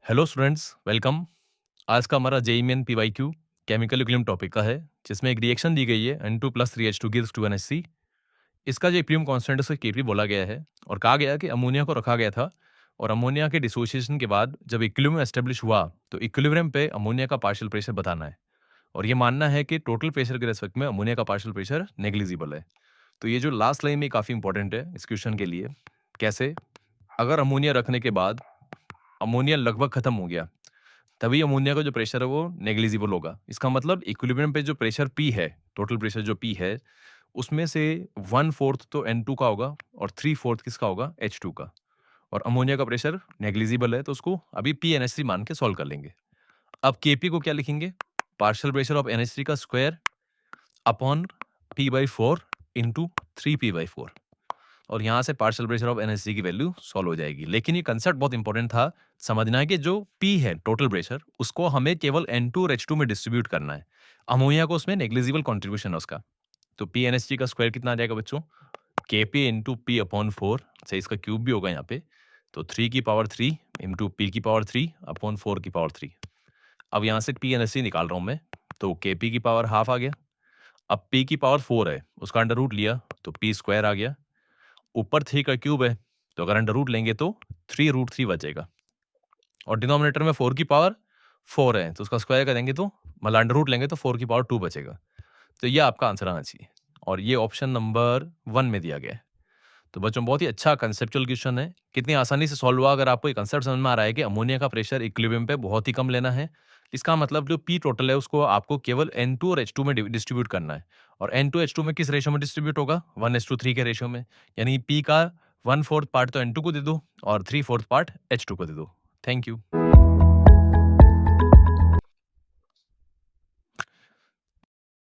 Hello students, welcome. आज का हमारा JEE main PYQ chemical equilibrium topic का है, जिसमें एक रिएक्शन दी गई है N2+3H2 गिव्स 2NH3। इसका जो इक्विलिब्रियम कांस्टेंट है उसे Kp बोला गया है और कहा गया कि अमोनिया को रखा गया था और अमोनिया के डिसोसिएशन के बाद जब इक्विलिब्रियम एस्टेब्लिश हुआ तो इक्विलिब्रियम पे अमोनिया का पार्शियल प्रेशर बताना है और ये मानना है कि टोटल प्रेशर के रेस्पेक्ट में अमोनिया का पार्शियल प्रेशर नेग्लिजिबल है। तो ये जो लास्ट लाइन में काफ़ी इंपॉर्टेंट है इस क्वेश्चन के लिए। कैसे? अगर अमोनिया रखने के बाद अमोनिया लगभग खत्म हो गया, तभी अमोनिया का जो प्रेशर है वो नेग्लिजिबल होगा। इसका मतलब इक्विलिब्रियम पे जो प्रेशर P है, टोटल प्रेशर जो P है, उसमें से 1/4 तो N2 का होगा और 3/4 किसका होगा? H2 का। और अमोनिया का प्रेशर नेग्लिजिबल है तो उसको अभी PNH3 मान के सॉल्व कर लेंगे। अब Kp को क्या लिखेंगे? पार्शियल प्रेशर ऑफ NH3 का square upon P/4 into 3P/4 और यहाँ से पार्शियल प्रेशर ऑफ NH3 की वैल्यू सॉल्व हो जाएगी। लेकिन ये कंसेप्ट बहुत इंपॉर्टेंट था समझना है कि जो P है टोटल प्रेशर, उसको हमें केवल N2 और H2 में डिस्ट्रीब्यूट करना है। अमोनिया को उसमें नेग्लिजिबल कंट्रीब्यूशन है उसका। तो PNH3 का स्क्वायर कितना आ जाएगा बच्चों? Kp इंटू P अपॉन 4 से इसका क्यूब भी होगा यहाँ पे। तो 3 की पावर 3 इंटू P की पावर 3 अपॉन 4 की पावर 3। अब यहाँ से PNH3 निकाल रहा हूँ मैं, तो Kp की पावर हाफ आ गया। अब P की पावर 4 है, उसका अंडर रूट लिया तो P स्क्वायर आ गया। ऊपर 3 का क्यूब है, तो अगर अंडर रूट लेंगे तो 3√3 बचेगा और डिनोमिनेटर में 4 की पावर 4 है, तो उसका स्क्वायर करेंगे तो मतलब अंडर रूट लेंगे तो 4 की पावर 2 बचेगा। तो ये आपका आंसर आना चाहिए और ये ऑप्शन नंबर 1 में दिया गया है। तो बच्चों बहुत ही अच्छा कंसेप्चुअल क्वेश्चन है। कितनी आसानी से सॉल्व हुआ अगर आपको ये कंसेप्ट समझ में आ रहा है कि अमोनिया का प्रेशर इक्विलिब्रियम पे बहुत ही कम लेना है। इसका मतलब जो P टोटल है उसको आपको केवल N2 और H2 में डिस्ट्रीब्यूट करना है और N2 H2 में किस रेशियो में डिस्ट्रीब्यूट होगा? 1:3 के रेशियो में। यानी P का 1/4 पार्ट तो N2 को दे दो और 3/4 पार्ट H2 को दे दो। Thank you.